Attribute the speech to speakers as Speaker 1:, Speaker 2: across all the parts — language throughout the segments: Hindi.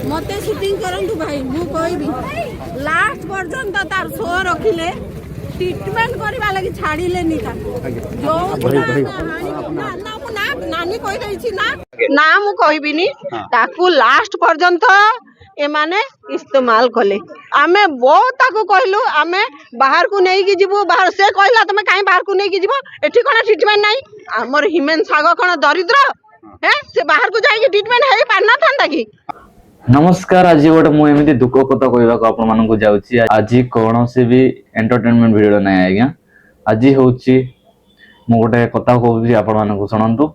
Speaker 1: मत सुटिंग करूँ भाई मु कहबी लास्ट पर्यंत तार शो रखिले ट्रीटमेंट करवा लगी छाड़िले जो नानी कही ना मु कहबिनी ताकू लास्ट पर्यंत एमाने इस्तेमाल कले आमे बहुत ताकू कहलु आमे बाहर को नहीं की जीवु बाहर से कहला तमे काई बाहर को नहीं की जीवो एठी कोन ट्रीटमेंट नाही हमर हिमेन साग कोन दरिद्र है से बाहर को जाई की ट्रीटमेंट हेई पारना थांदा की।
Speaker 2: नमस्कार आज गोटे मुझे एमती दुख कथा कहवाक आपको जाऊँगी आज कौन से भी एंटरटेनमेंट वीडियो ना आज्ञा आज हूँ मु गोटे कथा कहूँ आपण शुणु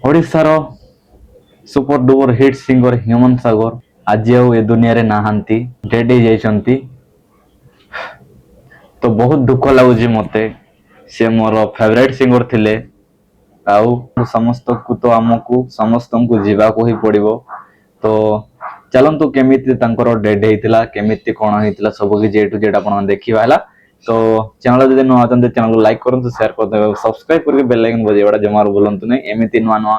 Speaker 2: ओडिशार super duper hit singer Human Sagar आज ए दुनिया रे नहांती डेड हो जाइछंती तो बहुत दुख लगुच मते से मोर फेवरेट सिंगर थिले आउ समस्त को तो आमको समस्त को जीवा को ही पड़िबो तो चलतु केमी डेड होता केमी कौन होता सब किसी ए टू जेड आप देखा है तो चैनल जब नुआ चलते चैनल को लाइक करूँ शेयर कर सब्सक्राइब करके बेल आइकन बजेवाटा जमार बोलतु नहीं एमती नुआ नुआ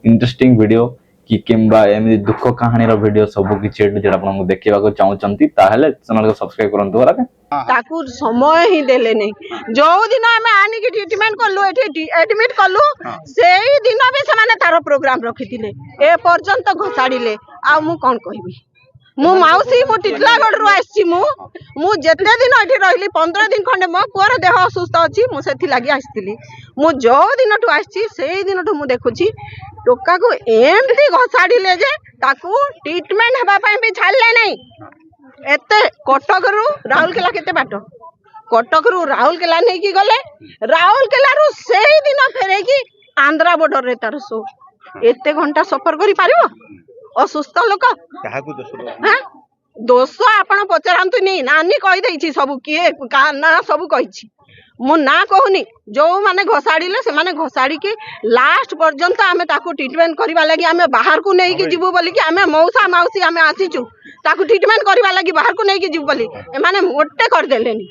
Speaker 2: इंटरेस्टिंग वीडियो कि किंबा एमती दुख कहानी वीडियो सब किसी ए टू जेड आप देखा चाहते चैनल को सब्सक्राइब करूँ
Speaker 1: ताकू समय ही देले नहीं जो दिन आमे आनी की ट्रीटमेंट करलु एठी एडमिट करलु सेही दिन भी से माने तारो प्रोग्राम रखिथिले ए पर्यंत घसाड़िले आ मु कोन कहबी मु माउसी मु टिटलागढ़ रु आसी मु जेते दिन एठी रहली 15 दिन खंडे मो पुअर देह असुस्थ अछि मु सेथि लागि आस्तिली मु जो दिन टु आछि सेही दिन टु मु देखुछि टोका को एमती घसाड़िले जे ताकू ट्रीटमेंट हेबा पई भी छाड़ले नहीं एते कटक रु राउरकेला केते बाट कटक रु राउरकेला नहीं की गले राउरकेला रु सेही दिन फेरे की आंध्रा बॉर्डर रे तार सो एते घंटा सफर करी पारिबो असुस्थ लोक काहाकू दोष आपण पचरांतु नहीं नानी कहि दैछि सब किए का ना सब कहिछि मु ना कहूनी जो माने घसाड़िले से माने घसाड़ी के लास्ट पर्यंत आमे ताकू ट्रीटमेंट करबा लागि आमे बाहर को नहीं की जीवु बोली कि आमे मौसा माउसी आमे आसीचु ताकू ट्रीटमेंट करबा लागि बाहर को नहीं की जीवु बोली ए माने मोटे कर देलेनी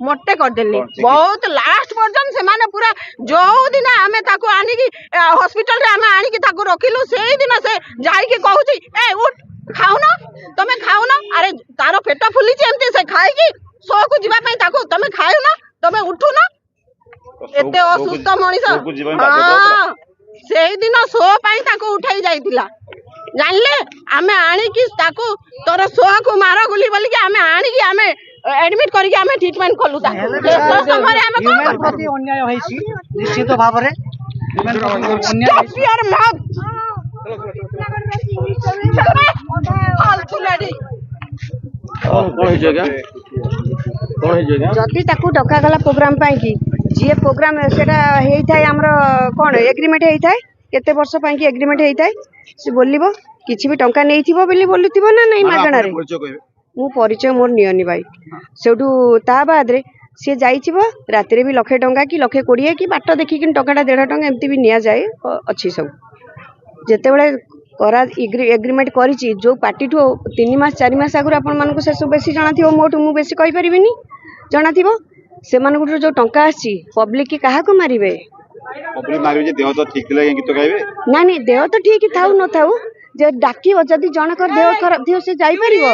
Speaker 1: बहुत लास्ट पर्यंत से माने पूरा जो दिन आमे ताकू आनी की हॉस्पिटल रे आमे आनी की ताकू रखिलु सेही दिन से जाई के कहूची ए उठ खाऊ ना तमे खाऊ ना अरे तारो पेट फुली छि एमती से खाई की सो को जीवा पई ताकू तमे खाऊ ना तमे उठू ना एते असुस्थ मनीष हां सेही दिन सो पई ताकू उठाई जाईतिला जानले आमे आनी की ताकू तोर सो को मारो गुली बोली के आमे आनी की आमे एडमिट करी के आमे ट्रीटमेंट कलु ता समय आमे कोन प्रति अन्याय होईसी निश्चित भाव रे यार मत जदि ताकू डका गला प्रोग्राम पाई की जे प्रोग्राम सेटा हेई थाए हमर कोन एग्रीमेंट हेई थाए केते वर्ष पाई की एग्रीमेंट हेई थाए से बोलिबो किछि भी टंका नै थिबो बोली बोलुथिबो ना नै मागणा रे मु परिचय मोर नियनी भाई सेठू ता बाद रे से जाइछिबो राति रे भी लखे टंका की लखे 20 की बाट देखि कि टंकाटा 1.5 टंका एमती भी निया जाए अछि सब जेते बेले करा एग्रीमेंट करिछि जो पार्टी ठो 3 मास 4 मास आगु आपण मानको से सब बेसी जाना थिबो मोटू मु बेसी कहि परिबिनी जाना थिबो से मानको जो टंका आछि पब्लिक की काहा को मारिबे पब्लिक मारिबे जे देह तो ठीक थिला कि तो कहबे ना नहीं देह तो ठीक थाउ न थाउ जे डाकी जदी जण कर देह खराब थियो से जाई परिबो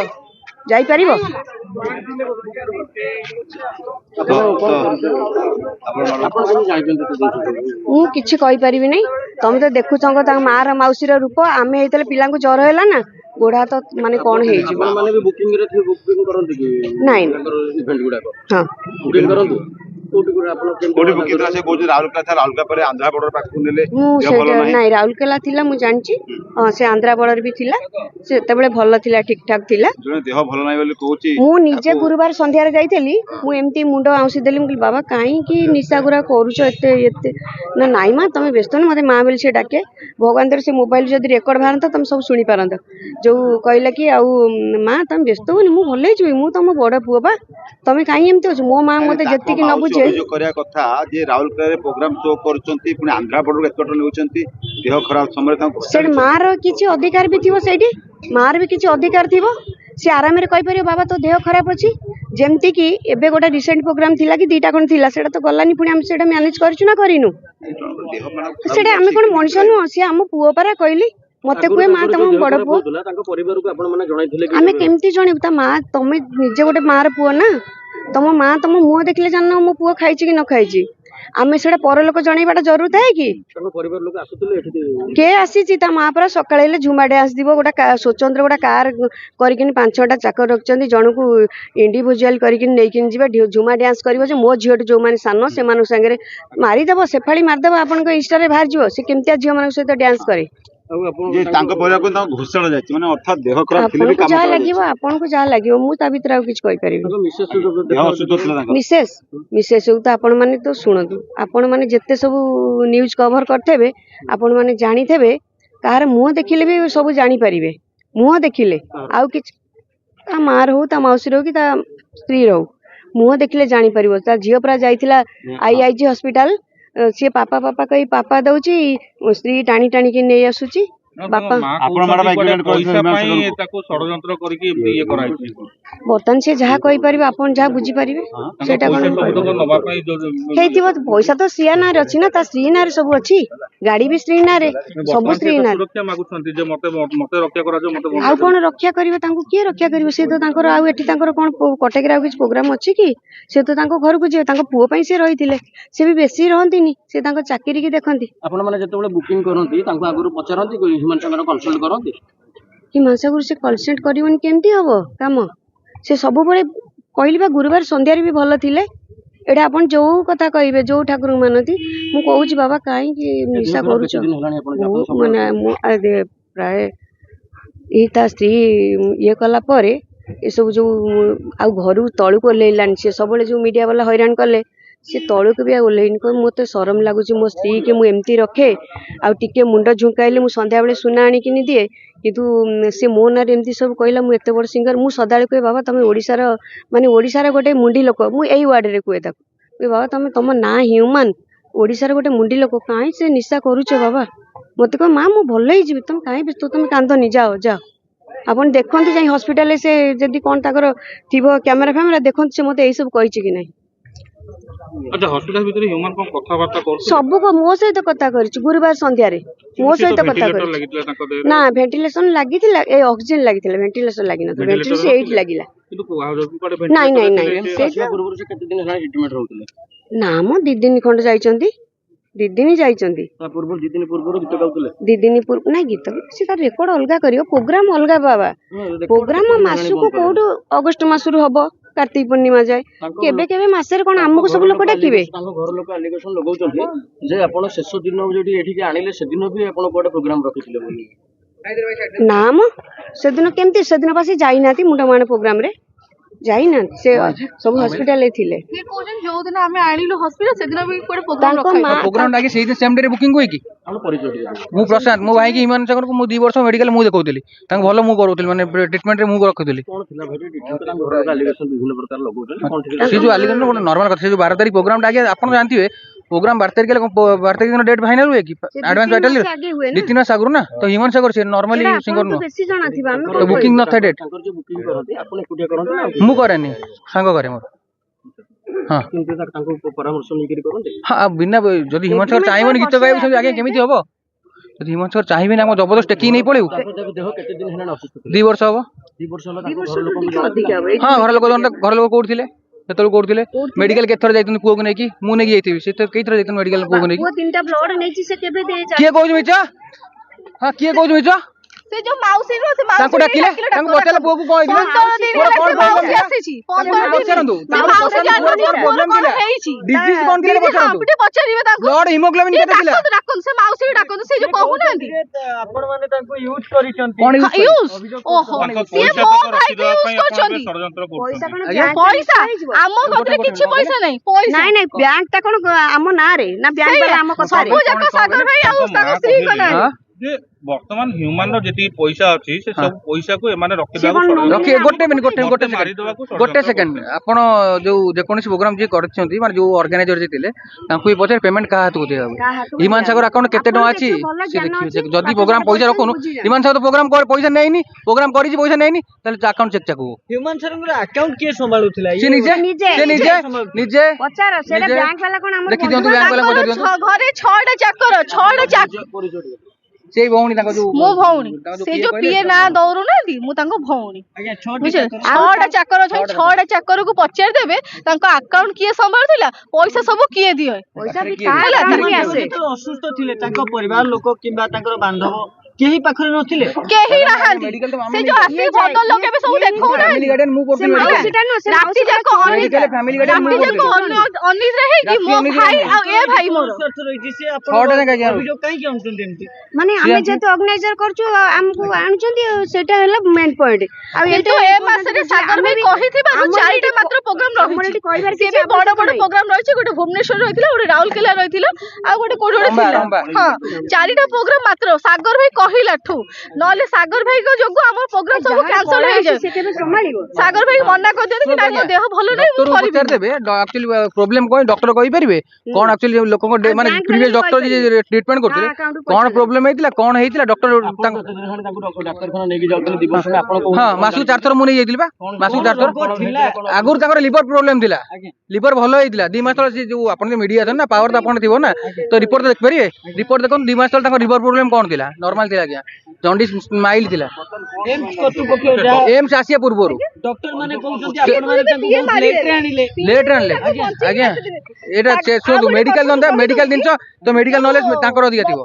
Speaker 1: मु किछि कहि परिबि नै तुम तो देखु छंग मार माउसी रूप आम होते पिला जर है ना गोड़ा तो माने कौन हो बुकिंग नहीं हाँ राउरकेला थिला मु जानची हां से आंध्रा बॉर्डर भी थिला से तबले भल थिला ठीक ठाक थिला देह भल नै बोली कहूची मु निजे गुरुवार संध्या रे जाईथली मु एमती मुंडो आउसी देली मु बाबा काई की निशा गुरा करूछ एते एते ना नाई मा तमे व्यस्त न मते मां बेल से डाके भगवान दर से मोबाइल जदी रेकॉर्ड भारत तुम सब सुनी पारंत जो कहला कि आउ मां तुम व्यस्त होनी मु भले छु मु तुम बड़ पुओ बा तमे काई एमती हो मो मां मते जत्ती की न बुझे
Speaker 3: जो करिया कथा जे राउरकेला रे प्रोग्राम शो करचंती पुनी आंध्रा बॉर्डर एकट नेउचंती देह खराब समय ता
Speaker 1: से मार किछि अधिकार भी थिवो सेठी मार भी किछि अधिकार थिवो से आराम रे कहि परियो बाबा तो देह खराब अछि जेमती कि एबे गोटा रिसेंट प्रोग्राम थिला कि दीटा कोन थिला सेटा तो गलानी पुनी हम सेटा मैनेज करछु ना करिनु सेटा हम कोन मनुष्य नु से हम पुओ परा कहली
Speaker 4: मते कुए माँ तुम बड़ पुओ आमे केमती जणिबु ता माँ तमे निजे गोटे मार पुओ ना तुम माँ तुम मुँह देखले जान मो पुओ खाई कि न खाई आमे सेटा परलोक जणैबाटा जरूरत है कि के आसी ता माँ पर सकाळे झुमा डांस दिबो गोटा स्वतंत्र गोटा कार करिकिन 5-6टा चाकर रखचंदी जनकू इंडिविजुअल करिकिन नेकिन जिबा झुमा डांस करिवो जे मो झियोट जो माने सानो से मानु संगे मारी देबो सेफाड़ी मार देबो आपन को इंस्टा रे बाहर जिवो से केमतिया झियो मानु सहित डांस करे
Speaker 3: जे तांको परिवार को तांको घोषणा जायछि माने अर्थात देह खराब थिले भी काम
Speaker 4: जा लागिवो आपन को जा लागिवो मु ता भीतर आ किछ कहि परिबि
Speaker 3: देह असुस्थ थिला तांको
Speaker 4: मिसेस तो आपण माने तो सुनतु आपण माने जत्ते सब न्यूज कवर करथेबे आपण माने जानि थेबे कार मुंह देखिले भी सब जानि परिबे मुंह देखिले आउ किछ ता मार हो ता मौसी रो कि ता स्त्री रो मुंह देखिले जानि परिबो ता झियो परा जाइथिला आईआईजी हॉस्पिटल सी पापा पापा कही पापा दउची स्त्री टाणी टाणी की नै आसुची बापा
Speaker 3: आपण माडा एग्रीमेंट
Speaker 5: पैसा पई ताको षडयंत्र करके ये कराई
Speaker 4: बर्तन से जहा कहि परिबे आपण जहा बुझी परिबे सेटा कोन
Speaker 5: नबा पई जो
Speaker 4: हेतिबो पैसा तो सिया ना रे अछि ना ता स्त्री ना रे सब अछि गाड़ी भी स्त्री ना रे सब स्त्री ना
Speaker 5: सुरक्षा मागु छथि जे मते रक्षा करा जो मते
Speaker 4: आ कोन रक्षा करिवे तांको के रक्षा करिवे से तो तांकर आ एठी तांकर कोन कटक रा किछ प्रोग्राम अछि कि से तो तांको घर को जे तांको पुओ पई से रहिथिले से भी बेसी रहंतिनी से तांको चाकरी की देखंती
Speaker 6: आपण माने जतबेले बुकिंग करंती तांको आगुरु पचारंती कोई ह्यूमन संगर कंसल्ट करंती
Speaker 4: कि मानसागुरु से कंसल्ट करिवन केमती हबो काम से सब बळे कहलिबा गुरुवार संध्या रे भी भलो थिले एटा आपण जो कथा कहिबे जो ठाकुर मानती मु कहूची बाबा काई कि निशा करूछ माने प्राय ई ता स्त्री ये कला परे ए सब जो आ घरु तळु को लेलान से सबले जो मीडिया वाला हैरान करले से तळु को भी ओलेइन को मते शरम लागुची मो स्त्री के मु एमती रखे आ टिके मुंड झुकाइले मु संध्या बेले सुना आनी किनि दिए किंतु से मो नार एमती सब कहला मु एते बड़ सिंगर मु सदाळे कहे बाबा तमे ओडिसा रो माने ओडिसा रो गोटे मुंडी लोक मु एई वार्ड रे कहे ताको बाबा तमे तम ना ह्यूमन ओडिसा रो गोटे मुंडी लोक काई से निशा करूछ बाबा मते कह मां मु भल ही जीव तुम काई व्यस्त तुम कांदनी जाओ जाओ आपण देखंती जाई हॉस्पिटल से जदी कोन ताकर थिबो कैमरा फैमरा देखंती से मते एई सब कहिछि कि नाही
Speaker 5: अच्छा हॉस्पिटल भीतर ह्यूमन को कथा बार्ता कर
Speaker 4: सब को मो सहित कथा करछि गुरुवार संध्या रे मो सहित कथा करछि ना वेंटिलेशन लागिथिला ए ऑक्सीजन लागिथिला वेंटिलेशन लागि न वेंटिलेशन 8 लागिला नहीं नहीं नहीं से
Speaker 6: पूर्व से केते दिन हेला ट्रीटमेंट रहउतले
Speaker 4: ना मो 2 दिन खंड जाइचंती 2 दिन जाइचंती
Speaker 6: ता पूर्व 2 दिन पूर्व गीत गाउतले
Speaker 4: 2 दिन पूर्व नहीं गीत से तार रेकॉर्ड अलगा करियो प्रोग्राम अलगा बाबा प्रोग्राम मासु को कोड अगस्त मासु हबो कार्तिक पूर्णिमा जाए केबे केबे मासर कोन हमको सब लोक डाकिबे
Speaker 6: तांको घर लोक एलिगेशन लगाउचंती जे आपण शेष दिन जेडी एठी के आनिले से दिन भी आपण कोड प्रोग्राम रखिथिले बोली
Speaker 4: नाम से दिन केमती से दिन पासी जाई नाती मुंडा माने प्रोग्राम रे जाई ना से सब हॉस्पिटल ले थिले
Speaker 7: ये कोजन जो दिन हमें आइलो हॉस्पिटल से दिन भी कोड प्रोग्राम रखा
Speaker 8: प्रोग्राम लागे सेही सेम डे रे बुकिंग होई कि
Speaker 6: हम परिचय
Speaker 8: मु प्रशांत मो भाई के हिमान सागर को मु 2 वर्ष मेडिकल मु देखौतली तांग भलो मु करौतली माने ट्रीटमेंट रे मु रखौतली
Speaker 6: कोन थिला भेटी ट्रीटमेंट तांको घर एलिगेशन विभिन्न प्रकार लगाउचन कोन थिला
Speaker 8: से जो एलिगेशन कोन नॉर्मल कथा से जो 12 तारीख प्रोग्राम डागे आपण जानथिबे प्रोग्राम 12 तारीख 12 तारीख दिन डेट फाइनल हुए कि एडवांस बैटल 2-3 मास आगु ना तो हिमान सागर से नॉर्मली सिंगर नो
Speaker 4: बेसी जाना थिबा
Speaker 8: तो बुकिंग न था डेट
Speaker 6: तांको जे बुकिंग करते आपण एकुटिया करते
Speaker 8: मु करेनी सांग करे मोर हां
Speaker 6: किंतु तांको परामर्श निकरी करते
Speaker 8: हां बिना जदी हिमान सागर चाहिबनी गीत गाइब सब आगे केमिति हबो जदी हिमान सागर चाहिबे ना हम जबरदस्त टेकी नहीं पळेउ
Speaker 6: देह केते दिन हेला असुस्थ
Speaker 8: 2 वर्ष हबो
Speaker 6: 2 वर्ष होला तांको घर लोक
Speaker 4: अधिक हबे
Speaker 8: हां घर लोक कोड थिले केतल कोड थिले मेडिकल केथर जाइतन पुओ को नै कि मु नै जाइथिबी से केई थर जाइतन मेडिकल पुओ को नै
Speaker 4: वो तीनटा ब्लड नै छी से केबे दे जा
Speaker 8: किए कहू मिचा हां किए कहू मिचा
Speaker 7: से जो माउसी रो से
Speaker 8: ताको डाकिले ताको बतेला पुओ को कहदिले
Speaker 7: कोन माउसी आसी 15
Speaker 8: बचरंदु
Speaker 7: माउसी जाननी
Speaker 8: प्रॉब्लम दिला
Speaker 7: हेची
Speaker 8: डिजीज कोन दिले बचरंदु
Speaker 7: आपटे पचारिबे ताको
Speaker 8: ब्लड हिमोग्लोबिन केते दिला
Speaker 7: डाकन से माउसी डाकन से जो कहू नांदी
Speaker 6: आपण माने तांको यूज करिसंती
Speaker 8: कोन
Speaker 7: यूज ओहो से मो भाई को यूज करछंती
Speaker 5: षडयंत्र
Speaker 4: पैसा कोन
Speaker 8: आज्ञा
Speaker 7: पैसा आम पाखरे किछि पैसा नै पैसा
Speaker 4: नहीं नहीं बैंक ता कोन आम ना रे ना बैंक वाला आम कथा रे
Speaker 7: सब जक सागर भाई आ उसका स्त्री को ना
Speaker 5: जे वर्तमान ह्यूमन रो जेती पैसा अछि से सब पैसा को एमाने रखिबा
Speaker 8: रखि गोटे मिनिट गोटे सेकंड आपण जो जे कोनसी प्रोग्राम जे करछंती माने जो ऑर्गेनाइजर जे थिले तांको पछे पेमेंट का हाथ को देबा हिमान सागर अकाउंट केते टका अछि से देखिबे जदी प्रोग्राम पैसा रखोनु हिमान सागर प्रोग्राम कर पैसा नैनी प्रोग्राम करी पैसा नैनी तले अकाउंट चेक चकू
Speaker 6: ह्यूमन सर अकाउंट के संभाळुथिला
Speaker 8: से निजे
Speaker 4: पचार से बैंक वाला कोन हम
Speaker 8: देखि दियंतु बैंक वाला पचार दियंतु
Speaker 7: घरे 6टा चाकर 6टा चाकर
Speaker 8: ସେଇ ଭଉଣୀ ତାଙ୍କ ଯୋଉ
Speaker 7: ମୋ ଭଉଣୀ
Speaker 8: ତାଙ୍କ
Speaker 7: ସେ
Speaker 8: PA
Speaker 7: ଯୋଉ
Speaker 8: କହିଲେ,
Speaker 7: ପିଏ ନା ଦଉନାହାନ୍ତି ମୁଁ ତାଙ୍କ ଭଉଣୀ ବୁଝିଲେ 6ଟା ଚାକର ଅଛନ୍ତି 6ଟା ଚାକରକୁ ପଚାରି ଦେବେ ତାଙ୍କ ଆକାଉଣ୍ଟ କିଏ ସମ୍ଭାଳୁଥିଲା ପଇସା ସବୁ କିଏ ଦିଏ
Speaker 4: ପଇସା ବି
Speaker 8: କିଏ
Speaker 4: ତା
Speaker 7: ହେଲା,
Speaker 4: ଆକାଉଣ୍ଟକୁ
Speaker 7: କିଏ
Speaker 4: ଆସେ।
Speaker 6: ଯେତେବେଳେ ଅସୁସ୍ଥ ଥିଲେ ତାଙ୍କ ପରିବାର ଲୋକ କିମ୍ବା ତାଙ୍କର ବାନ୍ଧବ କେହି ପାଖରେ ନଥିଲେ।
Speaker 7: କେହି ନାହାନ୍ତି
Speaker 8: ମେଡିକାଲ ତ
Speaker 7: ସେ
Speaker 8: ମାମୁନି
Speaker 7: ଯୋଉ ଆସିକି ଭଦ୍ର ଲୋକ ଏବେ ସବୁ ଦେଖଉନାହାନ୍ତି
Speaker 8: ଫ୍ୟାମିଲି ଗାର୍ଡିଆନ ମୁଁ
Speaker 4: ସେ
Speaker 8: କରୁଥିଲି
Speaker 4: ମାଉସୀଟା ନୁହଁ, ସେ
Speaker 7: ରାତି ଯାକ
Speaker 8: ମେଡିକାଲ ଫ୍ୟାମିଲି ଗାର୍ଡିଆନ ମୁଁ
Speaker 7: ରାତି ଯାକ
Speaker 8: କରୁଥିଲି
Speaker 7: ଅନିଦ୍ରା ହେଇକି
Speaker 8: ରାତି
Speaker 7: ମୋ
Speaker 8: ଅନିଦ୍ରା
Speaker 7: ଭାଇ
Speaker 8: ହେଇକି।
Speaker 7: ଆଉ ଏ ଭାଇ ମୋର
Speaker 6: ସ୍ୱାର୍ଥ ରହିଛି ସେ
Speaker 8: 6ଟା ଯାଏଁ କାହିଁକି
Speaker 6: ଅଭିଯୋଗ କାହିଁକି ଆଣୁଛନ୍ତି ଏମିତି?
Speaker 4: ମାନେ ଆମେ ଯେହେତୁ ଅର୍ଗାନାଇଜର କରୁଛୁ ଆମକୁ ଆଣୁଛନ୍ତି ସେଇଟା ହେଲା ମେନ୍ ପଏଣ୍ଟ। ଆଉ
Speaker 7: କିନ୍ତୁ ଏ ମାସରେ ସାଗର ଭାଇ କହିଥିବାରୁ 4ଟା ମାତ୍ର ପ୍ରୋଗ୍ରାମ ରହିଛି
Speaker 4: କହିବାର
Speaker 7: ସିଏ ବି ବଡ ବଡ ପ୍ରୋଗ୍ରାମ ରହିଛି ଗୋଟେ ଭୁବନେଶ୍ୱର ରହିଥିଲା ଗୋଟେ ରାଉରକେଲା ରହିଥିଲା ଆଉ ଗୋଟେ କୋଉଠି ଗୋଟେ ଥିଲା
Speaker 8: ରମ୍ବା।
Speaker 7: ହଁ 4ଟା ପ୍ରୋଗ୍ରାମ ମାତ୍ର ସାଗର ଭାଇ କହିଲାଠୁ ନହେଲେ ସାଗର ଭାଇଙ୍କ ଯୋଗୁଁ ଆମ ପ୍ରୋଗ୍ରାମ ସବୁ କ୍ୟାନସଲ ହେଇଯାଏ
Speaker 4: ସେ କେବେ ସମ୍ଭାଳିବ?
Speaker 7: ସାଗର ଭାଇ ମନା କରିଦିଅନ୍ତି କି ନାଇଁ ମୋ ଦେହ ଭଲ ନାହିଁ ମୁଁ
Speaker 8: ଡକ୍ଟରକୁ
Speaker 7: କରିବି
Speaker 8: ପଚାରିଦେବେ ଆକ୍ଚୁଆଲି ପ୍ରୋବ୍ଲେମ କଣ ଡକ୍ଟର କହିପାରିବେ କଣ ଆକ୍ଚୁଆଲି ଲୋକଙ୍କ ମାନେ
Speaker 4: bank
Speaker 8: ପ୍ରିଭିୟସ
Speaker 4: manager
Speaker 8: ଡକ୍ଟର ଯିଏ ଟ୍ରିଟମେଣ୍ଟ କରୁଥିଲେ
Speaker 4: କାହା account କୁ
Speaker 8: କଣ
Speaker 4: ପଇସା
Speaker 8: ପ୍ରୋବ୍ଲେମ ହେଇଥିଲା କଣ ହେଇଥିଲା ଡକ୍ଟର ତାଙ୍କ
Speaker 6: ତାଙ୍କୁ ଡାକ୍ତରଖାନା ନେଇକି ଯାଉଛନ୍ତି ଦିବସ ଆପଣ
Speaker 8: ହଁ ମାସକୁ 4 ଥର ମୁଁ ନେଇ ଯାଇଥିଲି ବା ମାସକୁ 4 ଥର ଆଗରୁ ତାଙ୍କର ଲିଭର ପ୍ରୋବ୍ଲେମ ଥିଲା ଲିଭର ଭଲ ହେଇଥିଲା 2 ମାସ ତଳେ ଯୋଉ ଆପଣ ମିଡିଆ ଅଛନ୍ତି ନା ପାୱାର ତ ଆପଣ ଥିବ ନା ତ ରିପୋର୍ଟ ଦେଖିପାରିବେ ରିପୋର୍ଟ ଦେଖନ୍ତୁ 2 ମାସ ତଳେ ତାଙ୍କ ଲିଭର ପ୍ରୋବ୍ଲେମ କଣ ଥିଲା ନର୍ମାଲ ଥିଲା ଆଜ୍ଞା ଜଣ୍ଡିସ ମାଇଲ୍ଡ ଥିଲା
Speaker 6: ଏମ୍ସ କର୍ତ୍ତୃପକ୍ଷ ଯାହା
Speaker 8: ଏମ୍ସ ଆସିବା ପୂର୍ବରୁ
Speaker 6: ଡକ୍ଟର ମାନେ କହୁଛନ୍ତି ଆପଣ ମାନେ ତାଙ୍କୁ ବହୁତ ଲେଟରେ ଆଣିଲେ।
Speaker 8: ଲେଟରେ ଆଣିଲେ ଆଜ୍ଞା ଏଇଟା ଶୁଣନ୍ତୁ ମେଡିକାଲ ଧନ୍ଦା ମେଡିକାଲ ଜିନିଷ ତ ମେଡିକାଲ ନଲେଜ ତାଙ୍କର ଅଧିକା ଥିବ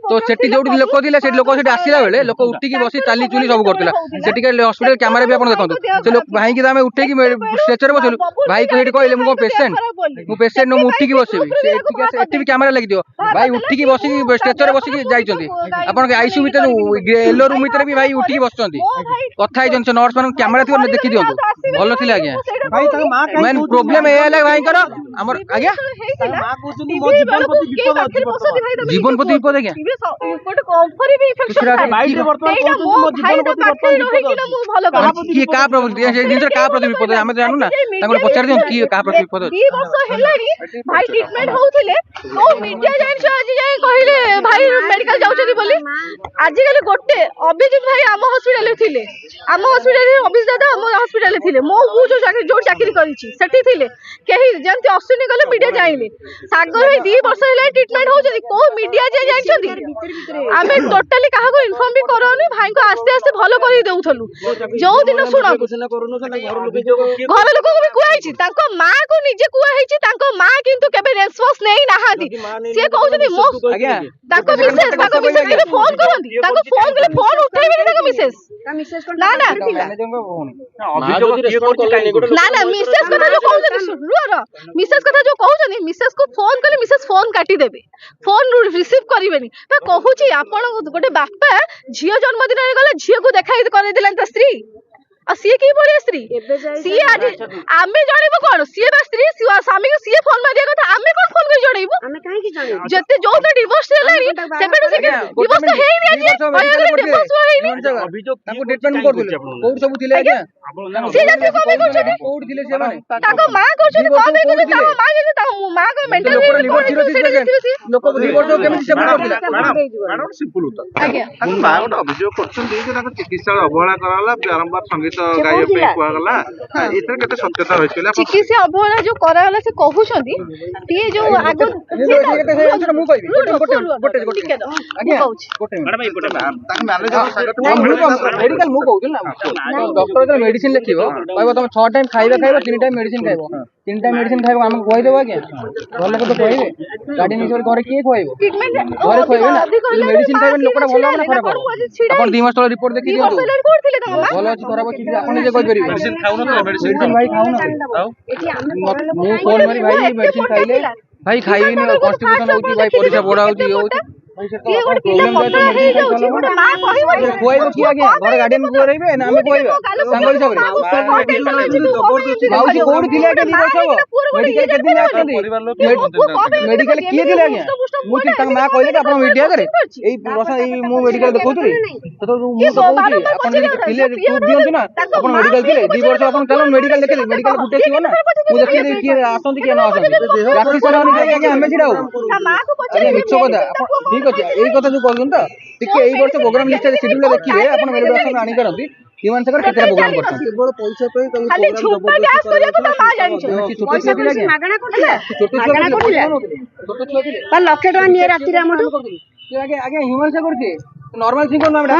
Speaker 8: ତ ସେଠି ଯୋଉଠି ଲୋକ ଥିଲେ ସେଠି ଲୋକ ସେଠି ଆସିଲା ବେଳେ ଲୋକ ଉଠିକି ବସି ଚାଲି ଚୁଲି ସବୁ କରୁଥିଲା ସେଠି ହସ୍ପିଟାଲ କ୍ୟାମେରା ବି ଆପଣ ଦେଖନ୍ତୁ ସେ ଲୋକ ଭାଇକି ତ ଆମେ ଉଠେଇକି ଷ୍ଟ୍ରେଚରରେ ବସିଲୁ ଭାଇ ସେଠି କହିଲେ ମୁଁ କଣ ପେସେଣ୍ଟ ମୁଁ ଉଠିକି ବସିବି ସେ ଏଠି ବି କ୍ୟାମେରା ଲାଗିଥିବ ଭାଇ ଉଠିକି ବସିକି ଷ୍ଟ୍ରେଚରରେ ବସିକି ଯାଇଛନ୍ତି ଆପଣଙ୍କ ଆଇସିୟୁ ଭିତରେ ଏଲୋ ରୁମ୍ ଭିତରେ ବି ଭାଇ ଉଠିକି ବସୁଛନ୍ତି କଥା ହେଇଛନ୍ତି ସେ ନର୍ସ ମାନଙ୍କୁ କ୍ୟାମେରା ଥିବ ଦେଖି ଦିଅନ୍ତୁ ଭଲ ଥିଲେ ଆଜ୍ଞା ମେନ୍ ପ୍ରୋବ୍ଲେମ ଏଇଆ ହେଲା ଭାଇଙ୍କର ଆମର ଆଜ୍ଞା ଜୀବନ ପ୍ରତି ବିପଦ ଆଜ୍ଞା କିଏ କାହା ପ୍ରତି ସେ ଜିନିଷ କାହା ପ୍ରତି ବିପଦ ଆମେ ତ ଜାଣୁ ନା ତାଙ୍କୁ ପଚାରି ଦିଅନ୍ତୁ କିଏ କାହା ପ୍ରତି ବିପଦ ଅଛି
Speaker 7: 2 ବର୍ଷ ହେଲାଣି ଭାଇ ଟ୍ରିଟମେଣ୍ଟ ହଉଥିଲେ କୋଉ ମିଡିଆ ଜାଣିଛ ଆଜି ଯାଇ କହିଲେ ଭାଇ ମେଡିକାଲ ଯାଉଛନ୍ତି ବୋଲି ଆଜିକାଲି ଗୋଟେ ଅଭିଜିତ ଭାଇ ଆମ ହସ୍ପିଟାଲରେ ଥିଲେ ଆମ ହସ୍ପିଟାଲରେ ଅଭିଜିତ ଦାଦା ଆମ ହସ୍ପିଟାଲରେ ଥିଲେ ମୁଁ ଯୋଉ ଚାକିରି କରିଛି ସେଠି ଥିଲେ କେହି ଯେମିତି ଅଶ୍ୱିନୀ ଗଲେ ମିଡିଆ ଯାଇନି ସାଗର ଭାଇ 2 ବର୍ଷ ହେଲାଣି ଟ୍ରିଟମେଣ୍ଟ ହଉଛନ୍ତି କୋଉ ମିଡିଆ ଯାଇ ଜାଣିଛନ୍ତି ଆମେ ଟୋଟାଲି କାହାକୁ ଇନଫର୍ମ ବି କରଉନି ଭାଇଙ୍କୁ ଆସ୍ତେ ଆସ୍ତେ ଭଲ କରି ଦଉଥିଲୁ ଯୋଉ ଦିନ ଶୁଣ ଘର ଲୋକଙ୍କୁ ବି କୁହାଯାଇଛି ତାଙ୍କ ମାଆ କୁ ନିଜେ କୁହାଯାଇଛି ତାଙ୍କ ମାଆ କିନ୍ତୁ କେବେ ରେସ୍ପନ୍ସ ନେଇ ନାହାନ୍ତି ସିଏ କହୁଛନ୍ତି ମୋ ତାଙ୍କ ମିସେସ୍ କେବେ ଫୋନ କରନ୍ତି ତାଙ୍କୁ ଫୋନ କଲେ ଫୋନ ଉଠେଇବେନି ତାଙ୍କ ମିସେସ୍ ନା ନା ନା ମିସେସ୍ କଥା ଯୋଉ କହୁଛନ୍ତି ମିସେସ୍ କଥା ଯୋଉ କହୁଛନ୍ତି ମିସେସ୍ କୁ ଫୋନ କଲେ ମିସେସ୍ ଫୋନ କାଟିଦେବେ ଫୋନ ରିସିଭ କରିବେନି ବା କହୁଛି ଆପଣ ଗୋଟେ ବାପା ଝିଅ ଜନ୍ମଦିନରେ ଗଲେ ଝିଅକୁ ଦେଖା କରେଇଦେଲେଣି ତା ସ୍ତ୍ରୀ ଆଉ ସିଏ କି ଭଳିଆ ସ୍ତ୍ରୀ ସିଏ ଆଜି ଆମେ ଜଣେଇବୁ କଣ ସିଏ ବା ସ୍ତ୍ରୀ ସ୍ୱାମୀକୁ ସିଏ ଫୋନ ମାରିବା କଥା ଆମେ କଣ ଫୋନ କରି ଜଣେଇବୁ
Speaker 4: ଆମେ କାହିଁକି ଜାଣିବୁ
Speaker 7: ଯେତେ ଯୋଉ ତ ଡିଭୋର୍ସ ହେଲାଣି ସେବେଠୁ ସେ ଡିଭୋର୍ସ ତ ହେଇନି ଆଜି ଡିଭୋର୍ସ ହେଇନି
Speaker 8: ତାଙ୍କୁ ଟ୍ରିଟମେଣ୍ଟ କରୁଥିଲେ କୋଉଠି ସବୁ ଥିଲେ ଆଜ୍ଞା
Speaker 7: ସିଏ ଜାତି କଣ ପାଇଁ କରୁଛନ୍ତି
Speaker 8: କୋଉଠି ଥିଲେ ସେମାନେ
Speaker 7: ତାଙ୍କ ମା କରୁଛନ୍ତି କଣ ପାଇଁ କରୁଛନ୍ତି ତାଙ୍କ ମା ଯଦି ତାଙ୍କ ମା କଣ ମେଣ୍ଟାଲ
Speaker 8: ଲୋକ ରିପୋର୍ଟ କେମିତି ସେ କରୁଥିଲା
Speaker 5: ମ୍ୟାଡାମ ସିମ୍ପଲ ଉତ୍ତର
Speaker 7: ଆଜ୍ଞା
Speaker 5: ତାଙ୍କ ମା ଗୋଟେ ଅଭିଯୋଗ କରୁଛନ୍ତି ଯେ ତାଙ୍କ ଚିକିତ୍ସାରେ ଅବହେଳା କରାଗଲା ବାରମ୍ବାର ସଙ୍ଗୀତ ଗାଇବା ପାଇଁ କୁହାଗଲା ଏଥିରେ କେତେ ସତ୍ୟତା ରହିଛି
Speaker 7: ଚିକିତ୍ସା ଅବହେଳା ଯୋଉ କରାଗଲା ସେ କହୁଛନ୍ତି ସିଏ ଯୋଉ ଆଗ
Speaker 8: ମୁଁ କହିବି ମେଡିକାଲ ମୁଁ କହୁଥିଲି ନା ଡକ୍ଟର ଯେତେବେଳେ ମେଡିସିନ ଲେଖିବ କହିବ ତମେ 6 ଟାଇମ ଖାଇବା 3 ଟାଇମ ମେଡିସିନ ଖାଇବ 3 ଟାଇମ ମେଡିସିନ ଖାଇବ ଆମକୁ କହିଦେବ ଆଜ୍ଞା ଘର ଲୋକ ତ କହିବେ ଗାଡି ନିଜର ଘରେ କିଏ ଖୁଆଇବ ଘରେ ଖୁଆଇବେ ନା ମେଡିସିନ ଖାଇବେନି ଲୋକଟା ଭଲ ହବ ନା ଖରାପ ହବ ଆପଣ 2 ମାସ ତଳେ ରିପୋର୍ଟ ଦେଖି ଦିଅନ୍ତୁ ଭଲ ଅଛି ଖରାପ ଅଛି ଆପଣ ନିଜେ କହିପାରିବେ
Speaker 5: ମେଡିସିନ ଖାଉନଥିଲେ
Speaker 8: ମେଡିସିନ ଭାଇ ଖାଉନଥିଲେ ମୁଁ ଫୋନ ମାରି ଭାଇ ମେଡିସିନ ଖାଇଲେ ଭାଇ ଖାଇବିନି କନଷ୍ଟିଟ୍ୟୁସନ ହଉଛି ଭାଇ ପରିସ୍ରା ବଡା ହଉଛି ଇଏ ହଉଛି ଖୁଆଇବ କିଏ ଆଜ୍ଞା ଘରେ ଗାର୍ଡିଆନ ରହିବେ ନା ଆମେ ଖୁଆଇବା ସାଙ୍ଗ ହିସାବରେ ମାଉସୀ କୋଉଠି ଥିଲେ ଆଜ୍ଞା 2 ବର୍ଷ ହବ ମେଡିକାଲ କେତେ ଦିନ ଆସନ୍ତି ମେଡିକାଲ କିଏ ଥିଲେ ଆଜ୍ଞା ମୁଁ ତାଙ୍କ ମା କହିଲେ କି ଆପଣ ମିଡିଆ ଆଗରେ ଏଇ ମୁଁ ମେଡିକାଲ ଦେଖଉଥିଲି ମୁଁ ତ କହୁଛି ଆପଣ ଯଦି ଥିଲେ ପ୍ରୁଫ୍ ଦିଅନ୍ତୁ ନା ଆପଣ ମେଡିକାଲ ଥିଲେ 2 ବର୍ଷ ଆପଣ ଚାଲନ୍ତୁ ମେଡିକାଲ ଦେଖେଇଲେ ମେଡିକାଲ ଫୁଟେଜ ଥିବ ନା ମୁଁ ଦେଖିଦେବି କିଏ ଆସନ୍ତି କିଏ ନ ଆସନ୍ତି ରାତି ସାରା ଆଜ୍ଞା ଆମେ ଛିଡା ହବୁ ଆଜ୍ଞା ମିଛ କଥା ଆପଣ ଠିକ ଅଛି ଏଇ କଥା ଯୋଉ କହୁଛନ୍ତି ତ ଟିକେ ଏଇ ବର୍ଷ ପ୍ରୋଗ୍ରାମ ଲିଷ୍ଟ ସିଡ୍ୟୁଲ ଦେଖିବେ ଆପଣ ମେଲୋଡି ଆସନ ଆଣିପାରନ୍ତି ହିମାନ ସାଗର କେତେଟା ପ୍ରୋଗ୍ରାମ କରୁଛନ୍ତି
Speaker 6: କେବଳ ପଇସା ପାଇଁ ତାଙ୍କୁ
Speaker 4: ମାଗଣା କରୁଥିଲା 1,00,000 ଟଙ୍କା ନିଏ ରାତିରେ ଆମଠୁ
Speaker 8: ଆଜ୍ଞା ଆଜ୍ଞା ହିମାଂଶା କରୁଛି ନର୍ମାଲ ସିଙ୍ଗର ନା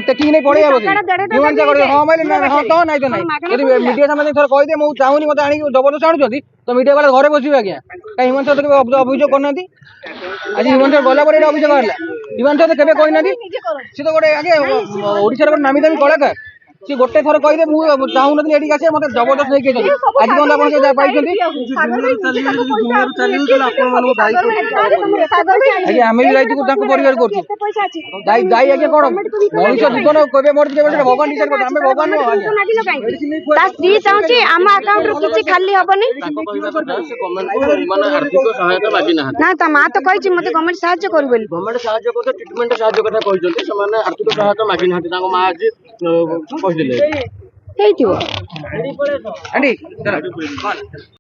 Speaker 8: ଟେକିଂ ନେଇ ପଳେଇ ବସି ହିମାଂଶା କରୁଛି ହଁ ଭାଇ ହଁ ତ ନାଇଁ ତ ନାଇଁ ଯଦି ମିଡିଆ ସାମ୍ନାରେ ଥରେ କହିଦେ ମୁଁ ଚାହୁଁନି ମତେ ଆଣିକି ଜବରଦସ୍ତ ଆଣୁଛନ୍ତି ତ ମିଡିଆ ବାଲା ଘରେ ବସିବେ ଆଜ୍ଞା କାଇଁ ହିମାଂଶା ତ କେବେ ଅଭିଯୋଗ କରୁନାହାନ୍ତି ଆଜି ହିମାଂଶା ଗଲା ପରେ ଏଇଟା ଅଭିଯୋଗ ହେଲା ହିମାଂଶା ତ କେବେ କହିନାହାନ୍ତି ସେ ତ ଗୋଟେ ଆଜ୍ଞା ଓଡିଶାର ଗୋଟେ ନାମୀ ଦାମୀ କଳାକାର ସେ ଗୋଟେ ଥର କହିଦେ ମୁଁ ଚାହୁଁନଥିଲି ଏଠିକି ଆସିବା ମତେ ଜବରଦସ୍ତ ନେଇକି ଆଜି କଣ ଆପଣ ଯାହା ପାଇଛନ୍ତି ଆଜ୍ଞା ଆମେ ବି ଦାୟିତ୍ୱ ତାଙ୍କ ପରିବାର କରୁଛୁ ଦାୟୀ ଆଜ୍ଞା କଣ ମଣିଷ ଜୀବନ କେବେ ମରିଛି କେବେ ଭଗବାନ ଡିସାଇଡ୍ କରୁଛନ୍ତି ଆମେ ଭଗବାନ ନୁହଁ ଆଜ୍ଞା
Speaker 4: ତା ସ୍ତ୍ରୀ ଚାହୁଁଛି ଆମ ଆକାଉଣ୍ଟରୁ କିଛି ଖାଲି ହବନି
Speaker 6: ଆର୍ଥିକ ସହାୟତା ମାଗି ନାହାନ୍ତି
Speaker 4: ନା ତା ମା ତ କହିଛି ମତେ ଗଭର୍ଣ୍ଣମେଣ୍ଟ ସାହାଯ୍ୟ କରୁ ବୋଲି
Speaker 6: ଗଭର୍ଣ୍ଣମେଣ୍ଟ ସାହାଯ୍ୟ କରୁଛ ଟ୍ରିଟମେଣ୍ଟ ସାହାଯ୍ୟ କଥା କହିଛନ୍ତି ସେମାନେ ଆର୍ଥିକ ସହାୟତା ମାଗି ନାହାନ୍ତି ତାଙ୍କ ମା ଆଜି କହିଥିଲେ
Speaker 4: ହେଇଥିବ
Speaker 8: ଆଣ୍ଟି